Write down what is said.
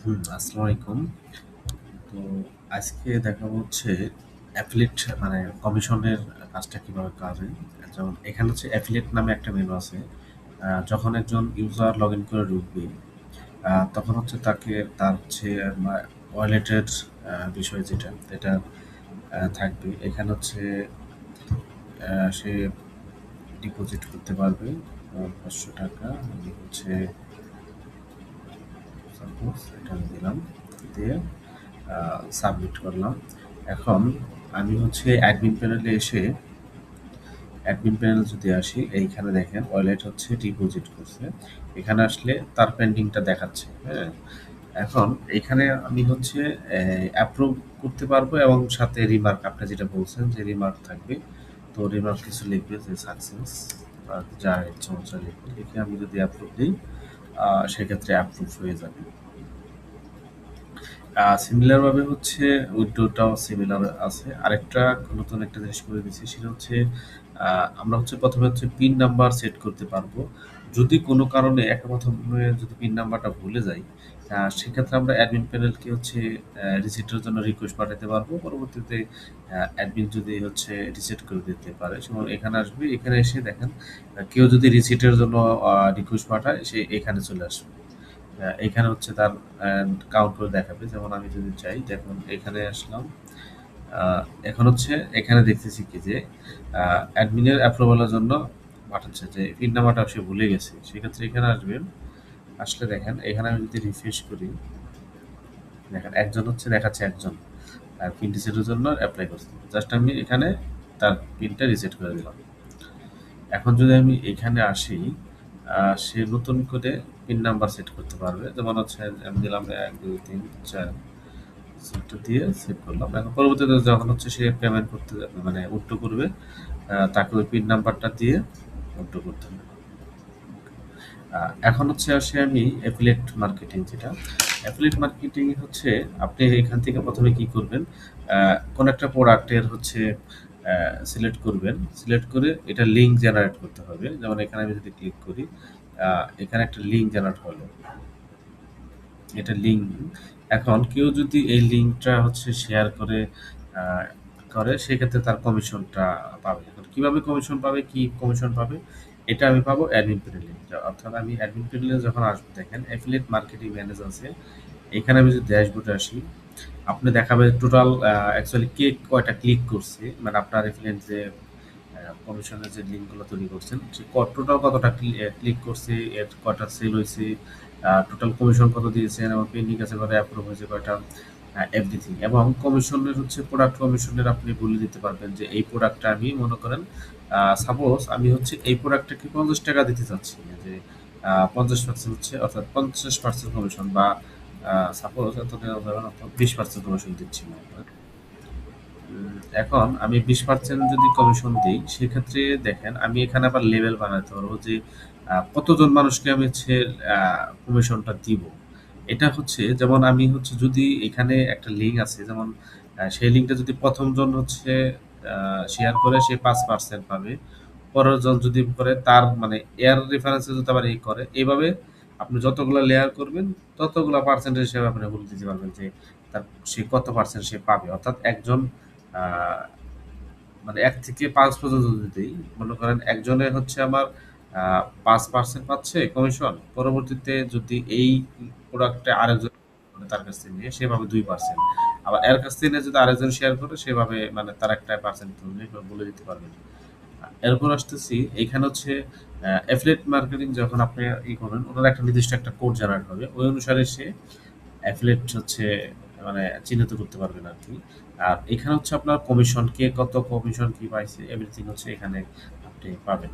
আসসালামু আলাইকুম। তো আজকে দেখাবো হচ্ছে অ্যাফিলিয়েট মানে কমিশনের কাজটা কিভাবে কাজ হয়। যেমন এখানে হচ্ছে অ্যাফিলিয়েট নামে একটা মেনু আছে। যখন একজন ইউজার লগ ইন করে ঢুকবে, তখন হচ্ছে তাকে তার হচ্ছে ওয়ালেটের বিষয় যেটা থাকবে। এখানে হচ্ছে সে ডিপোজিট করতে পারবে ৫০০ টাকা। আমি হচ্ছে সাপোজ এটা আমি দিলাম, দিয়ে সাবমিট করলাম। এখন আমি হচ্ছে অ্যাডমিন প্যানেলে এসে অ্যাডমিন প্যানেল যদি আসি, এইখানে দেখেন ওয়ালেট হচ্ছে ডিপোজিট করছে। এখানে আসলে তার পেন্ডিংটা দেখাচ্ছে। হ্যাঁ, এখন এখানে আমি হচ্ছে অ্যাপ্রুভ করতে পারবো এবং সাথে রিমার্ক আপনি যেটা বলছেন যে রিমার্ক থাকবে। তো রিমার্ক কিছু লিখবে যে সাকসেস বা যা ইচ্ছা হচ্ছে লিখবে। লিখে আমি যদি অ্যাপ্রুভ দিই, সেক্ষেত্রে অ্যাপ্রুভ হয়ে যাবে। সিমিলার ভাবে হচ্ছে উইন্ডোটাও সিমিলার আছে। আরেকটা নতুন একটা জিনিস করে দিচ্ছি, সেটা হচ্ছে আমরা হচ্ছে প্রথমে হচ্ছে পিন নাম্বার সেট করতে পারবো। যদি কোনো কারণে একটা প্রথমে যদি পিন নাম্বারটা ভুলে যাই, সেক্ষেত্রে আমরা অ্যাডমিন প্যানেলকে হচ্ছে রিসেটের জন্য রিকোয়েস্ট পাঠাতে পারবো। পরবর্তীতে অ্যাডমিন যদি হচ্ছে রিসেট করে দিতে পারে, যেমন এখানে আসবে, এখানে এসে দেখেন কেউ যদি রিসেটের জন্য রিকোয়েস্ট পাঠায়, সে এখানে চলে আসবে। এখানে হচ্ছে তার কাউন্ট করে দেখাবে। যেমন আমি যদি চাই, দেখুন এখানে আসলাম। এখন হচ্ছে এখানে দেখতেছি কি যে অ্যাডমিনের অ্যাপ্রুভালের জন্য পাঠাচ্ছে যে পিন নাম্বারটা সে ভুলে গেছে। সেক্ষেত্রে এখানে আসবেন, আসলে দেখেন এখানে আমি যদি রিফ্রেশ করি, দেখেন একজন হচ্ছে দেখাচ্ছে, একজন আর পিন রিসেটের জন্য অ্যাপ্লাই করছে। জাস্ট আমি এখানে তার পিনটা রিসেট করে দিলাম। এখন যদি আমি এখানে আসি, সে নতুন করে পিন নাম্বার সেট করতে পারবে। যেমন হচ্ছে আমি দিলাম ১ ২ ৩ ৪, সেটটা দিয়ে সেভ করলাম। এখন পরবর্তীতে যখন হচ্ছে সে পেমেন্ট করতে যাবে, মানে উইথড্র করবে, তাকে ওই পিন নাম্বারটা দিয়ে উইথড্র করতে হবে। এখন হচ্ছে আসি আমি অ্যাফিলিয়েট মার্কেটিং যেটা। অ্যাফিলিয়েট মার্কেটিং হচ্ছে আপনি এখান থেকে প্রথমে কি করবেন, কোন একটা প্রোডাক্টের হচ্ছে সিলেক্ট করবেন। সিলেক্ট করে এটা লিঙ্ক জেনারেট করতে হবে। যেমন এখানে আমি যদি ক্লিক করি, এখানে একটা লিঙ্ক জেনারেট হলো। এটা লিঙ্ক। এখন কেউ যদি এই লিঙ্কটা হচ্ছে শেয়ার করে আহ, সেক্ষেত্রে তার কমিশনটা পাবে। এখন কিভাবে কমিশন পাবে, কি কমিশন পাবে, এটা আমি পাবো অ্যাডমিন প্যানেলে। অর্থাৎ আমি অ্যাডমিন প্যানেলে যখন আসবো, দেখেন অ্যাফিলিয়েট মার্কেটিং ম্যানেজার আছে। এখানে আমি যদি ড্যাশবোর্ডে আসি, আপনি দেখাবে টোটাল অ্যাকচুয়ালি কে কয়টা ক্লিক করছে, মানে আপনার অ্যাফিলিয়েট যে কমিশনের যে লিঙ্কগুলো তৈরি করছেন, সে টোটাল কতটা ক্লিক করছে, এর কয়টা সেল হয়েছে, টোটাল কমিশন কত দিয়েছেন, এবং পেন্ডিং আছে কয়টা, অ্যাপ্রুভ হয়েছে কয়টা, এভরিথিং। এবং কমিশনের হচ্ছে প্রোডাক্ট কমিশনের আপনি বলে দিতে পারবেন যে এই প্রোডাক্টটা আমি মনে করেন, সাপোজ আমি হচ্ছে এই প্রোডাক্টটাকে ৫০ টাকা দিতে চাচ্ছি, যে ৫০% হচ্ছে, অর্থাৎ ৫০% কমিশন, বা সাপোজ এত দেওয়া যাবে না, ২০% কমিশন দিচ্ছি মনে করেন। এখন আমি ২০% যদি কমিশন দিই, সেক্ষেত্রে দেখেন আমি এখানে আবার লেভেল বানাতে পারবো যে কতজন মানুষকে আমি হচ্ছে কমিশনটা দিব। এটা হচ্ছে যেমন আমি হচ্ছে যদি এখানে একটা লিঙ্ক আছে, যেমন সেই লিঙ্কটা যদি প্রথম জন হচ্ছে শেয়ার করে, সে ৫% পাবে। পরের জন যদি করে, তার মানে এয়ার রেফারেন্সে যদি আবার এই করে, এইভাবে আপনি যতগুলো লেয়ার করবেন, ততগুলো পার্সেন্টেজ হিসেবে আপনি বলে দিতে পারবেন যে তার সে কত পার্সেন্ট সে পাবে। অর্থাৎ একজন আহ, মানে ১ থেকে ৫ পর্যন্ত যদি দেই, মনে করেন একজনে হচ্ছে আমার ৫% পাচ্ছে কমিশন। পরবর্তীতে যদি এই প্রোডাক্টটা আরেকজন মানে তার কাছ থেকে নিয়ে, সে পাবে ২%। আবার এর কাছ থেকে নিয়ে যদি আরেকজন শেয়ার করে, সেভাবে মানে তার একটা পার্সেন্ট বলে দিতে পারবেন। এরপর আসতেছি, এইখানে হচ্ছে অ্যাফিলিয়েট মার্কেটিং যখন আপনি করবেন, ওনার একটা নির্দিষ্ট একটা কোড জেনারেট হবে। ওই অনুসারে সে অ্যাফিলিয়েট হচ্ছে মানে চিহ্নিত করতে পারবেন আর কি। আর এখানে হচ্ছে আপনার কমিশন, কে কত কমিশন কি পাইছে, এভরিথিং হচ্ছে এখানে আপনি পাবেন।